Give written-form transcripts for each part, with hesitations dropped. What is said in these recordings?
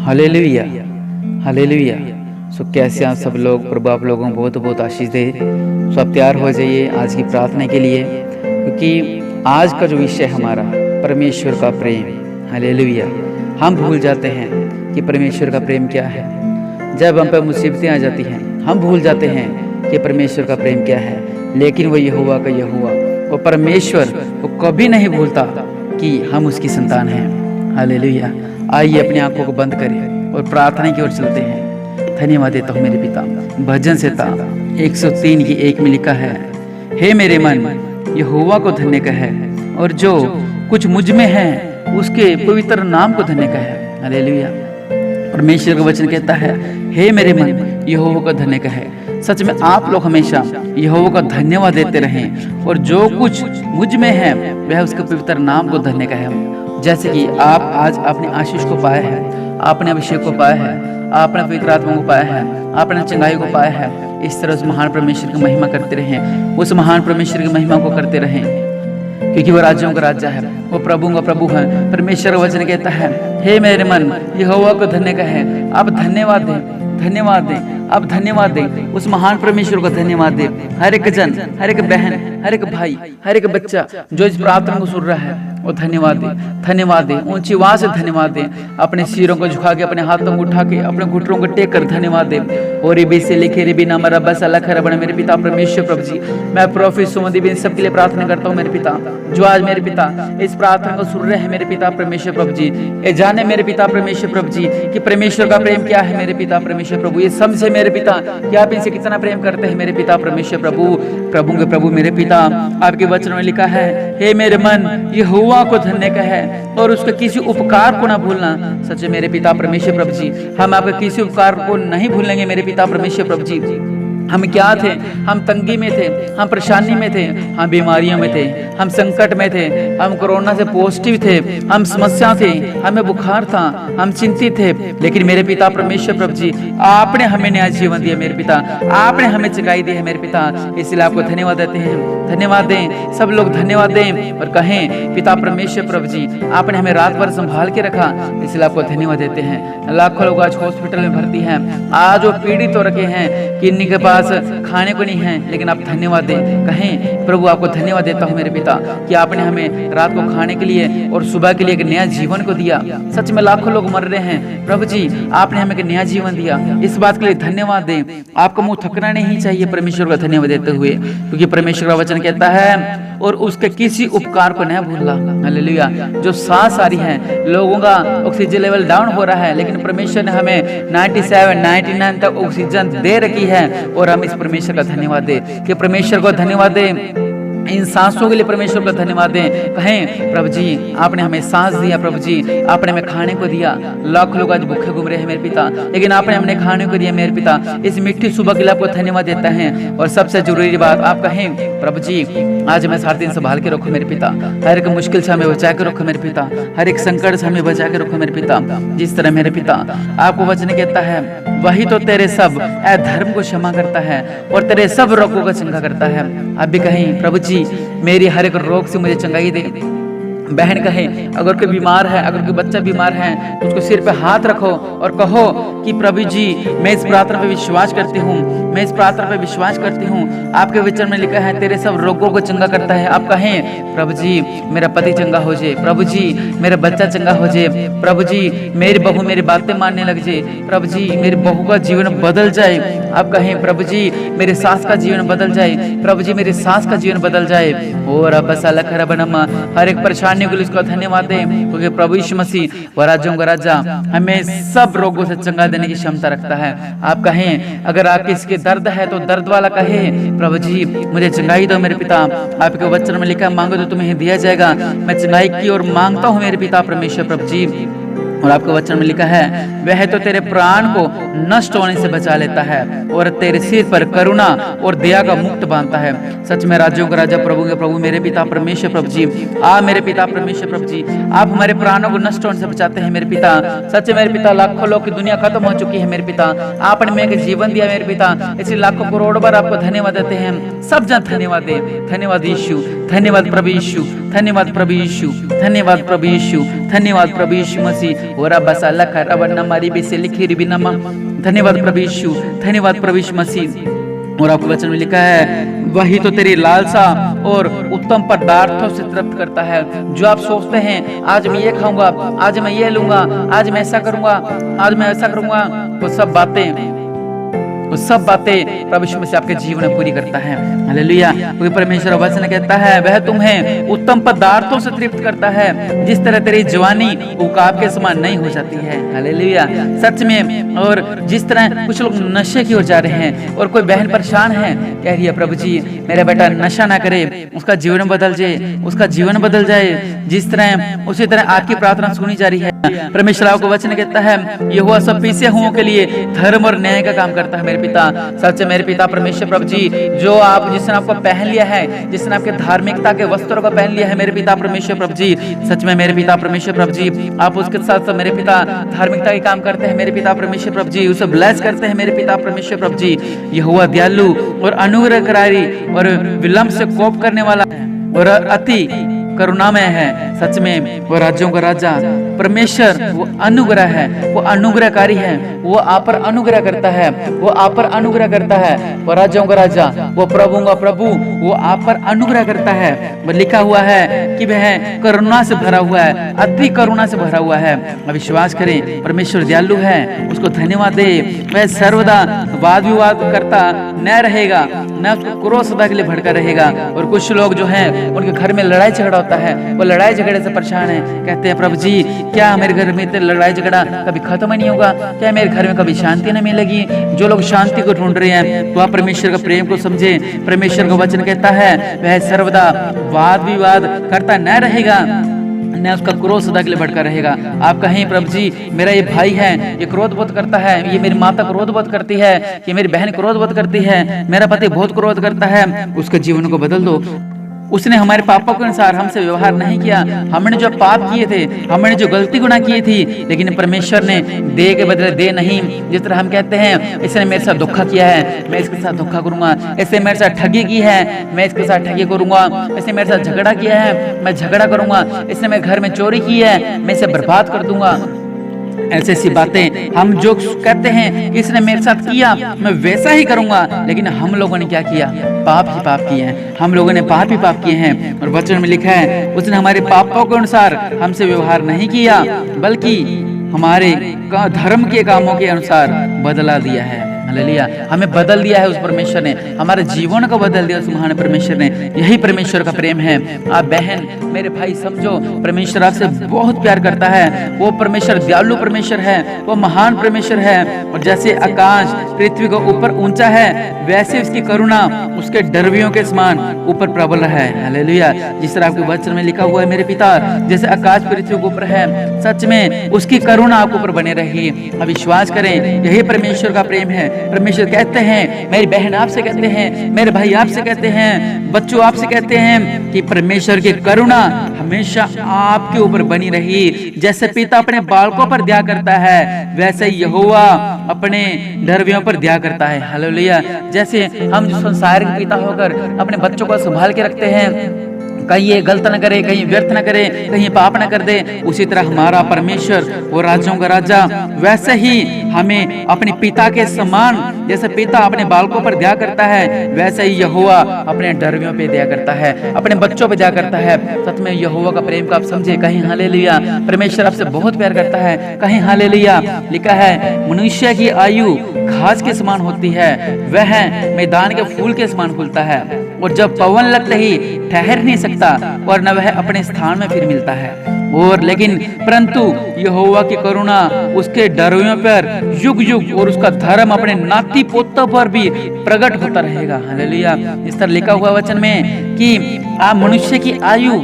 Hallelujah, hallelujah. सो कैसे आप सब लोग, प्रभु आप लोगों को बहुत बहुत आशीष दे। सो आप तैयार हो जाइए आज की प्रार्थना के लिए, क्योंकि आज का जो विषय हमारा परमेश्वर का प्रेम। हालेलुया। हम भूल जाते हैं कि परमेश्वर का प्रेम क्या है। जब हम पर मुसीबतें आ जाती हैं हम भूल जाते हैं कि परमेश्वर का प्रेम क्या है, लेकिन वो यहोवा का यहोवा, वो परमेश्वर, वो कभी नहीं भूलता कि हम उसकी संतान हैं। हालेलुया। आइए अपनी आंखों को बंद करें और प्रार्थना की ओर चलते हैं। धन्यवाद देता हूँ मेरे पिता। भजन संहिता 103 की 1 में लिखा है, हे मेरे मन यहोवा को धन्य कहे, और जो कुछ मुझ में है उसके पवित्र नाम को धन्य कहे। हालेलुया। परमेश्वर का वचन कहता है, हे मेरे मन यहोवा को धन्य कहे। सच में आप लोग हमेशा यहोवा का धन्यवाद देते रहें, और जो कुछ मुझ में है वह उसके पवित्र नाम को धन्य कहे। जैसे कि आप आज अपने आशीष को पाए हैं, आपने अभिषेक को पाया है, आपने पवित्र आत्मा को पाया है, आपने चंगाई को पाया है, इस तरह उस महान परमेश्वर की महिमा करते रहें, उस महान परमेश्वर की महिमा को करते रहें, क्योंकि वो राज्यों का राजा है, वो प्रभु का प्रभु है। परमेश्वर का वचन कहता है, हे मेरे मन यहोवा को धन्य कहे। आप धन्यवाद दें, धन्यवाद दें, आप धन्यवाद दें, उस महान परमेश्वर को धन्यवाद दें। हर एक जन, हर एक बहन, हर एक भाई, हर एक बच्चा जो इस प्रार्थना को सुन रहा है वो धन्यवाद दे, धन्यवाद दे, ऊंची आवाज से धन्यवाद दे। अपने सिरों को झुका के, अपने हाथों को उठा के, अपने घुटनों को टेक कर धन्यवाद दे। और रिबी से लिखे रिबी नाम रब्बा अल्लाह खरबन। मेरे पिता परमेश्वर प्रभु जी, मैं प्रोफेट सुमन इन सबके लिए प्रार्थना करता हूँ मेरे पिता, जो आज मेरे पिता इस प्रार्थना को सुन रहे हैं मेरे पिता परमेश्वर प्रभु जी। ये जाने मेरे पिता परमेश्वर प्रभु जी कि परमेश्वर का प्रेम क्या है मेरे पिता परमेश्वर प्रभु। ये समझे मेरे पिता कि आप इनसे कितना प्रेम करते हैं मेरे पिता परमेश्वर प्रभु। प्रभु के प्रभु मेरे पिता, आपके वचन में लिखा है, हे मेरे मन यहोवा को धन्य कहे और उसके किसी उपकार को ना भूलना। सच मेरे पिता परमेश्वर प्रभु जी, हम आपके किसी उपकार को नहीं भूलेंगे मेरे पिता परमेश्वर प्रभु जी। हम क्या थे? हम तंगी में थे, हम परेशानी में थे, हम बीमारियों में थे, हम संकट में थे, हम कोरोना से पॉजिटिव थे, हम समस्या थे, हमें बुखार था, हम चिंतित थे, लेकिन मेरे पिता परमेश्वर प्रभु जी आपने हमें नया जीवन दिया मेरे पिता, आपने हमें चंगाई दी है मेरे पिता। इसलिए आपको धन्यवाद देते हैं। धन्यवाद दें, सब लोग धन्यवाद दें और कहें, पिता परमेश्वर प्रभु जी आपने हमें रात भर संभाल के रखा, इसलिए आपको धन्यवाद देते हैं। लाखों लोग आज हॉस्पिटल में भर्ती हैं, आज वो पीड़ित हो रखे हैं कि इन्हीं के पास खाने को नहीं है, लेकिन आप धन्यवाद दें। कहें, प्रभु आपको धन्यवाद देता हूँ मेरे पिता कि आपने हमें रात को खाने के लिए और सुबह के लिए एक नया जीवन को दिया। सच में लाखों लोग मर रहे हैं, प्रभु जी आपने हमें एक नया जीवन दिया, इस बात के लिए धन्यवाद दें। आपको मुंह थकना नहीं चाहिए परमेश्वर का धन्यवाद देते हुए, क्योंकि परमेश्वर का वचन कहता है, और उसके किसी उपकार को न भूलना। हालेलुया। जो सांस आ रही है, लोगों का ऑक्सीजन लेवल डाउन हो रहा है, लेकिन परमेश्वर ने हमें 97, 99 तक ऑक्सीजन दे रखी है, और हम इस परमेश्वर का धन्यवाद दें कि परमेश्वर को धन्यवाद दें। इन सांसों के लिए परमेश्वर का धन्यवाद दें। कहें, प्रभु जी आपने हमें सांस दिया, प्रभु जी आपने हमें खाने को दिया। लाखों लोग आज भूखे घूम रहे हैं मेरे पिता, लेकिन आपने हमने खाने को दिया मेरे पिता। इस मिट्टी सुबह के लिए आपको धन्यवाद देता है। और सबसे जरूरी बात आप कहें, प्रभु जी आज हमें सारे दिन संभाल के रखो मेरे पिता, हर एक मुश्किल से हमें बचा के रखो मेरे पिता, हर एक संकट से हमें बचा के रखो मेरे पिता। जिस तरह मेरे पिता आपको वचन कहता है, वही तो तेरे सब अधर्म को क्षमा करता है और तेरे सब रोगों को चंगा करता है। आप भी कहें, प्रभु जी मेरी हर एक रोग से मुझे चंगाई दे। बहन कहे, अगर कोई बीमार है, अगर कोई बच्चा बीमार है, तो उसको सिर पे हाथ रखो और कहो कि प्रभु जी मैं इस प्रार्थना पे विश्वास करती हूँ, मैं इस प्रार्थना पे विश्वास करती हूँ। आपके वचन में लिखा है, तेरे सब रोगों को चंगा करता है। आप कहें, प्रभु जी मेरा पति चंगा हो जाए, प्रभु जी मेरा बच्चा चंगा हो जाए, प्रभु जी मेरी बहू मेरी बातें मानने लग जाए, प्रभु जी मेरी बहू का जीवन बदल जाए। आप कहें, प्रभु जी मेरे सास का जीवन बदल जाए, प्रभु जी मेरी सास का जीवन बदल जाए। और अब हर एक परेशानी के लिए उसका धन्यवाद दें, क्योंकि प्रभु यीशु मसीह वह राज्यों का राजा हमें सब रोगों से चंगा देने की क्षमता रखता है। आप कहें, अगर आप किसके दर्द है तो दर्द वाला कहे, प्रभु जी मुझे चंगाई दो मेरे पिता। आपके वचन में लिखा, मांगो तो तुम्हें दिया जाएगा। मैं चंगाई की और मांगता हूँ मेरे पिता परमेश्वर प्रभु जी। और आपके वचन में लिखा है, वह तो तेरे प्राण को नष्ट होने से बचा लेता है और तेरे सिर पर करुणा और दया का मुक्त बांधता है। सच में राज्यों का राजा प्रभु के प्रभु मेरे पिता परमेश्वर प्रभु जी, मेरे पिता परमेश्वर प्रभु जी आप हमारे प्राणों को नष्ट होने से बचाते हैं मेरे पिता। सच मेरे पिता लाखों लोग की दुनिया खत्म हो चुकी है मेरे पिता, आपने मेरे जीवन दिया मेरे पिता, इसलिए लाखों करोड़ बार आपको धन्यवाद देते हैं। सब जन धन्यवाद दे। धन्यवाद यीशु, धन्यवाद प्रभु यीशु, धन्यवाद प्रभु यीशु, धन्यवाद प्रभु यीशु, धन्यवाद प्रभु यीशु मसीह। और बसाला खरा वरना मारी बेसे लिखी रिबिनमा। धन्यवाद प्रभु यीशु, धन्यवाद प्रभु यीशु मसीह। और आपके वचन में लिखा है वही तो तेरी लालसा और उत्तम पदार्थों से तृप्त करता है। जो आप सोचते हैं आज मैं ये खाऊंगा, आज मैं ये लूंगा, आज मैं ऐसा करूंगा, आज मैं ऐसा करूंगा, वो सब बातें प्रभु यीशु मसीह आपके जीवन में पूरी करता है। हालेलुया। क्योंकि परमेश्वर वचन कहता है वह तुम्हें उत्तम पदार्थों से तृप्त करता है, जिस तरह तेरी जवानी उकाब के समान नहीं हो जाती है। हालेलुया। सच में। और जिस तरह कुछ लोग नशे की ओर जा रहे हैं और कोई बहन परेशान है, कह रही है प्रभु जी मेरा बेटा नशा ना करे, उसका जीवन बदल जाए, उसका जीवन बदल जाए, जिस तरह उसी तरह आपकी प्रार्थना सुनी जा रही है। परमेश्वर आपको वचन कहता है यहोवा सब पीछे हुओं के लिए धर्म और न्याय का काम करता है। मेरे पिता, सच मेरे पिता परमेश्वर प्रभु जी, जो आप जिसने आपको पहन लिया है, जिसने आपके धार्मिकता के वस्त्रों को पहन लिया है मेरे पिता परमेश्वर प्रभु जी, सच में मेरे पिता परमेश्वर प्रभु जी, आप उसके साथ मेरे पिता धार्मिकता के काम करते हैं मेरे पिता परमेश्वर प्रभु जी, उसे ब्लेस करते हैं मेरे पिता परमेश्वर प्रभु जी। यहोवा दयालु और अनुग्रहकारी और विलंब से कोप करने वाला और अति करुणामय है। सच में वो राज्यों का राजा परमेश्वर, वो अनुग्रह है, वो अनुग्रहकारी है, वो आप पर अनुग्रह करता है, वो आप पर अनुग्रह करता है। वो राज्यों का राजा, वो प्रभु का प्रभु, वो आप पर अनुग्रह करता है। लिखा हुआ है कि वह करुणा से भरा हुआ है, अति करुणा से भरा हुआ है। विश्वास करें परमेश्वर दयालु है, उसको धन्यवाद दे। वह सर्वदा वाद विवाद करता न रहेगा, न उसको क्रोध सदा के लिए भड़का रहेगा। और कुछ लोग जो हैं उनके घर में लड़ाई झगड़ा होता है, वो लड़ाई झगड़े से परेशान है, कहते हैं प्रभु जी क्या मेरे घर में लड़ाई झगड़ा कभी खत्म ही नहीं होगा, क्या मेरे घर में कभी शांति नहीं मिलेगी। जो लोग शांति को ढूंढ रहे हैं तो आप परमेश्वर का प्रेम को समझे। परमेश्वर का वचन कहता है वह सर्वदा वाद विवाद करता न रहेगा, न उसका क्रोध सदा के लिए भड़का रहेगा। आप कहें प्रभु जी मेरा ये भाई है, ये क्रोध बहुत करता है, ये मेरी माता क्रोध बहुत करती है, ये मेरी बहन क्रोध बहुत करती है, मेरा पति बहुत क्रोध करता है, उसके जीवन को बदल दो। उसने हमारे पापों के अनुसार हमसे व्यवहार नहीं किया, हमने जो पाप किए थे, हमने जो गलती गुनाह की थी, लेकिन परमेश्वर ने दे के बदले दे नहीं। जिस तरह हम कहते हैं इसने मेरे साथ धोखा किया है, मैं इसके साथ धोखा करूंगा, इसने मेरे साथ ठगी की है, मैं इसके साथ ठगी करूंगा, इसने मेरे साथ झगड़ा किया है, मैं झगड़ा करूंगा, इसने मेरे घर में चोरी की है, मैं इसे बर्बाद कर दूंगा। ऐसी ऐसी बातें हम जो कहते हैं कि इसने मेरे साथ किया मैं वैसा ही करूंगा, लेकिन हम लोगों ने क्या किया? पाप ही पाप किए हैं, हम लोगों ने पाप ही पाप किए हैं। और वचन में लिखा है उसने हमारे पापों के अनुसार हमसे व्यवहार नहीं किया, बल्कि हमारे धर्म के कामों के अनुसार बदला दिया है। हालेलुया। हमें बदल दिया है उस परमेश्वर ने, हमारे जीवन को बदल दिया उस महान परमेश्वर ने। यही परमेश्वर का प्रेम है। आप बहन मेरे भाई समझो, परमेश्वर आपसे बहुत प्यार करता है। वो परमेश्वर दयालु परमेश्वर है, वो महान परमेश्वर है। और जैसे आकाश पृथ्वी को ऊपर ऊंचा है, वैसे उसकी करुणा उसके डरवियों के समान ऊपर प्रबल है। हालेलुया। जिस तरह आपके वचन में लिखा हुआ है मेरे पिता, जैसे आकाश पृथ्वी के ऊपर है, सच में उसकी करुणा आपके ऊपर बने रहेगी। अब विश्वास करें, यही परमेश्वर का प्रेम है। परमेश्वर कहते हैं, मेरी बहन आपसे कहते हैं, मेरे भाई आपसे कहते हैं, बच्चों आपसे कहते हैं कि परमेश्वर की करुणा हमेशा आपके ऊपर बनी रही। जैसे पिता अपने बालकों पर दया करता है, वैसे यहोवा अपने डरवियों पर दया करता है। हालेलुया। जैसे हम जो संसार के पिता होकर अपने बच्चों को संभाल के रखते हैं, कहीं ये गलत न करे, कहीं व्यर्थ न करे, कहीं पाप न कर दे, उसी तरह हमारा परमेश्वर वो राज्यों का राजा वैसे ही हमें अपने पिता के समान, जैसे पिता अपने बालकों पर दया करता है, वैसे ही यहोवा अपने डरवियों पे दया करता है, अपने बच्चों पे दया करता है। सच में यहोवा का प्रेम को आप समझे। कहीं हालेलुया। परमेश्वर आपसे बहुत प्यार करता है। कहीं हालेलुया। लिखा है मनुष्य की आयु घास के समान होती है, वह मैदान के फूल के समान खुलता है, और जब पवन लगते ही ठहर नहीं सकता, और न वह अपने स्थान में फिर मिलता है। और लेकिन परंतु यहोवा की करुणा उसके डरवियों पर युग युग, और उसका धर्म अपने नाती पोतों पर भी प्रकट होता रहेगा। हालेलुया। इस तरह लिखा हुआ वचन में कि आप मनुष्य की आयु,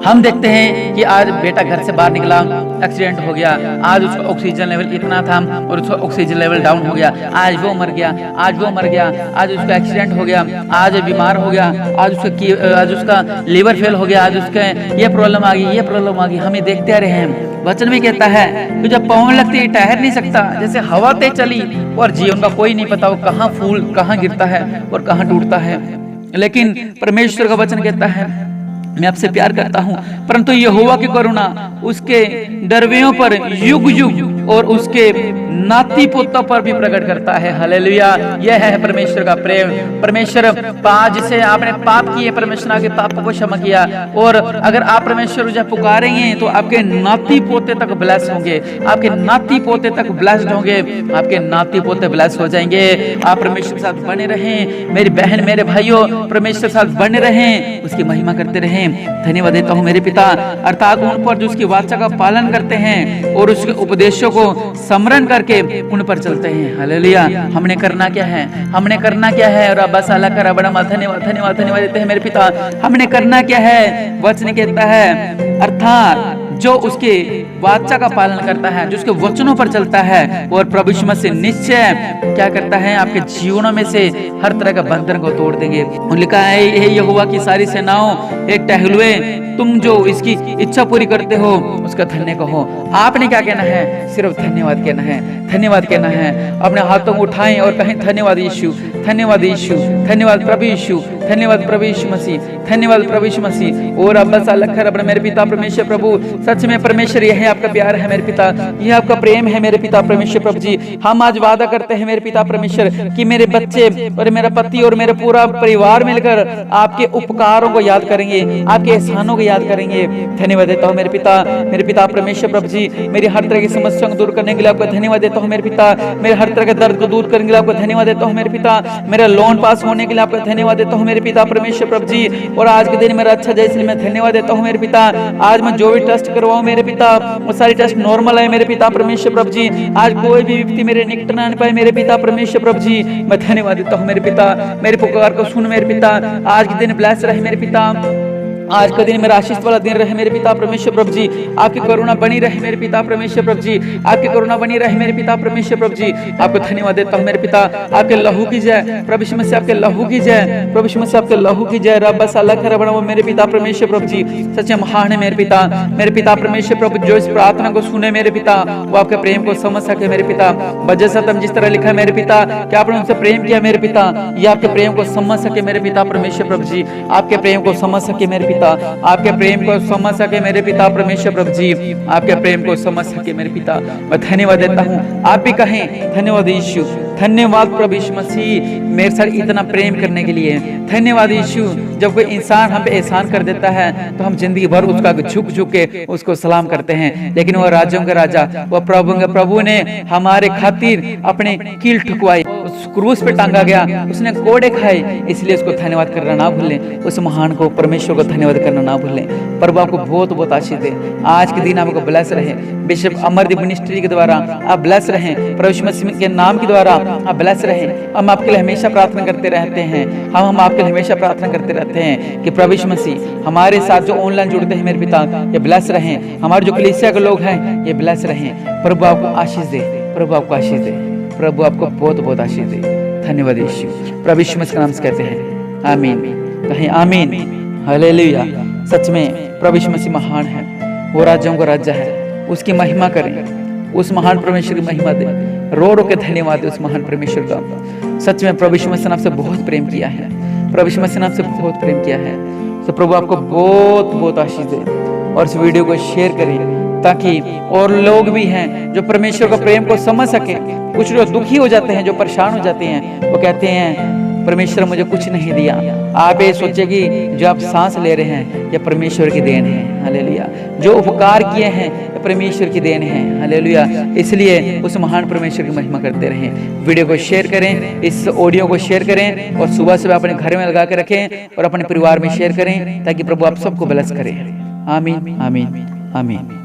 हम देखते हैं कि आज बेटा घर से बाहर निकला, एक्सीडेंट हो गया, आज उसका ऑक्सीजन लेवल इतना था और उसका ऑक्सीजन लेवल डाउन हो गया, आज वो मर गया, आज वो मर गया, आज उसका एक्सीडेंट हो गया, आज बीमार हो गया, आज उसका लीवर फेल हो गया, आज उसके ये प्रॉब्लम आ गई, ये प्रॉब्लम आ गई। हम ये देखते आ रहे हैं। वचन भी कहता है कि जब पवन लगती है ठहर नहीं सकता, जैसे हवा तेज चली, और जीवन का कोई नहीं पता वो कहाँ फूल कहाँ गिरता है और कहाँ टूटता है। लेकिन परमेश्वर का वचन कहता है मैं आपसे प्यार करता हूँ, परंतु यहोवा की करुणा उसके डरवियों पर युग युग और उसके नाती पोतों पर भी प्रकट करता है। हालेलुया। यह है परमेश्वर का प्रेम। परमेश्वर जिसे आपने पाप किए, परमेश्वर आपके पाप को क्षमा किया, और अगर आप परमेश्वर जब पुकारेंगे तो आपके नाती पोते तक ब्लेस होंगे, आपके नाती पोते तक ब्लेस्ड होंगे, आपके नाती पोते ब्लेस हो जाएंगे। आप परमेश्वर के साथ बने रहें मेरी बहन, मेरे भाइयों, परमेश्वर के साथ बने रहें, उसकी महिमा करते रहें। धन्यवाद देता हूँ मेरे पिता, अर्थात उन पर जो उसकी वाचा का पालन करते हैं और उसके उपदेशों को स्मरण करके उन पर चलते हैं। हालेलुया। हमने करना क्या है? हमने करना क्या है? रब्बा साला करा बड़ा धन्यवाद धन्यवाद धन्यवाद देते हैं मेरे पिता। हमने करना क्या है? वचन कहता है, अर्थात जो उसके वाचा का पालन करता है, जो उसके वचनों पर चलता है, और प्रभु यीशु मसीह निश्चय क्या करता है? आपके जीवनों में से हर तरह का बंधन को तोड़ देंगे। लिखा है, हे यहोवा की सारी सेनाओं, हे टहलुए, तुम जो इसकी इच्छा पूरी करते हो उसका धन्य कहो। आपने क्या कहना है? सिर्फ धन्यवाद कहना है, धन्यवाद कहना है। अपने हाथों को उठाएं और कहें, धन्यवाद यीशु, धन्यवाद यीशु, धन्यवाद प्रभु यीशु, धन्यवाद प्रभु यीशु मसीह, धन्यवाद प्रभु यीशु मसीह। और अब्बा सालखर अपने मेरे पिता परमेश्वर प्रभु, सच में परमेश्वर यह है आपका प्यार है मेरे पिता, यह आपका प्रेम है मेरे पिता परमेश्वर प्रभु जी। हम आज वादा करते हैं मेरे पिता परमेश्वर कि मेरे बच्चे और मेरा पति और मेरा पूरा परिवार मिलकर आपके उपकारों को याद करेंगे, आपके एहसानों को याद करेंगे। धन्यवाद देता हूँ मेरे पिता परमेश्वर प्रभु जी। मेरी हर तरह की समस्याओं को दूर करने के लिए आपका धन्यवाद देता हूँ मेरे पिता। मेरे हर तरह के दर्द को दूर करने के लिए आपका धन्यवाद देता हूँ मेरे पिता। मेरा लोन पास होने के लिए आपका धन्यवाद देता हूँ मेरे पिता परमेश्वर प्रभु जी। और आज के दिन मेरा अच्छा जाए इसलिए मैं धन्यवाद देता हूँ मेरे पिता। आज मैं जो भी टेस्ट करवाऊँ मेरे पिता, वो सारी टेस्ट नॉर्मल है मेरे पिता परमेश्वर प्रभु जी। आज कोई भी व्यक्ति मेरे निकट न आने पाए मेरे पिता परमेश्वर प्रभु जी। मैं धन्यवाद देता हूँ मेरे पिता। मेरे पुकार को सुन मेरे पिता। आज के दिन ब्लेस रहे मेरे पिता। आज का दिन मेरा आशीष वाला दिन रहे मेरे पिता परमेश्वर प्रभु जी। आपकी करुणा बनी रहे मेरे पिता परमेश्वर प्रभु जी। आपकी करुणा बनी रहे मेरे पिता परमेश्वर प्रभु जी। आपको धन्यवाद देता हूँ मेरे पिता। आपके लहू की जय प्रभु यीशु मसीह, आपके लहू की जय प्रभु यीशु मसीह, आपके लहू की जय। रब्बा साला खरा बड़ा मेरे पिता परमेश्वर प्रभु जी। सच्चे महान है मेरे पिता। मेरे पिता परमेश्वर प्रभु जो इस प्रार्थना को सुने मेरे पिता, वो आपके प्रेम को समझ सके मेरे पिता। वजह सतम जिस तरह लिखा है मेरे पिता कि आपने उनसे प्रेम किया मेरे पिता, ये आपके प्रेम को समझ सके मेरे पिता परमेश्वर प्रभु जी। आपके प्रेम को समझ सके मेरे पिता, आपके प्रेम को समझ सके मेरे पिता परमेश्वर प्रभु जी। आपके प्रेम को समझ सके मेरे पिता। मैं धन्यवाद देता हूँ। आप भी कहें, धन्यवाद यीशु, धन्यवाद प्रभु यीशु मसीह मेरे साथ इतना प्रेम करने के लिए। धन्यवाद यीशु। जब कोई इंसान हम पे एहसान कर देता है तो हम जिंदगी भर उसका झुक झुक के उसको सलाम करते हैं, लेकिन वो राजाओं का राजा, वो प्रभु ने हमारे खातिर अपने कील ठुकवाई, उस क्रूस पे टांगा गया, उसने कोड़े खाए, इसलिए उसको धन्यवाद करना ना भूलें। उस महान को परमेश्वर को धन्यवाद करना ना भूलें। प्रभु आपको बहुत बहुत आशीष दे। आज के दिन आपको ब्लेस रहे। बिशप अमरदीप मिनिस्ट्री के द्वारा आप ब्लेस रहें। प्रभु यीशु मसीह के नाम के द्वारा आप ब्लेस रहें। हम आपके लिए हमेशा प्रार्थना करते रहते हैं। हम आपके लिए हमेशा प्रार्थना करते रहते हैं कि प्रभु यीशु मसीह हमारे साथ जो ऑनलाइन जुड़ते हैं मेरे पिता, ये ब्लेस रहें। हमारे जो कलीसिया के लोग हैं ये ब्लेस रहें। प्रभु आपको आशीष दे, प्रभु आपको आशीष दे, प्रभु आपको बहुत बहुत आशीष दे। धन्यवाद यीशु। प्रभु यीशु मसीह के नाम से कहते हैं आमीन। कहें आमीन। हालेलुया। सच में प्रभु यीशु मसीह महान है। वो राज्यों का राजा है। उसकी महिमा करें, उस महान परमेश्वर की महिमा दे। रो रो के धन्यवाद दे उस महान परमेश्वर का। सच में प्रभु यीशु मसीह ने आपसे बहुत प्रेम किया है। प्रभु यीशु मसीह ने आपसे बहुत प्रेम किया है। तो प्रभु आपको बहुत बहुत आशीष दे। और इस वीडियो को शेयर करें ताकि और लोग भी हैं जो परमेश्वर का प्रेम को समझ सके। कुछ लोग दुखी हो जाते हैं, जो परेशान हो जाते हैं, वो कहते हैं परमेश्वर मुझे कुछ नहीं दिया। आप ये सोचिए कि जो आप सांस ले रहे हैं ये परमेश्वर की देन है। हालेलुया। जो उपकार किए हैं ये परमेश्वर की देन है। हालेलुया। इसलिए उस महान परमेश्वर की महिमा करते रहें। वीडियो को शेयर करें, इस ऑडियो को शेयर करें और सुबह सुबह अपने घर में लगा के रखें और अपने परिवार में शेयर करें ताकि प्रभु आप सबको ब्लेस करें। आमीन आमीन आमीन।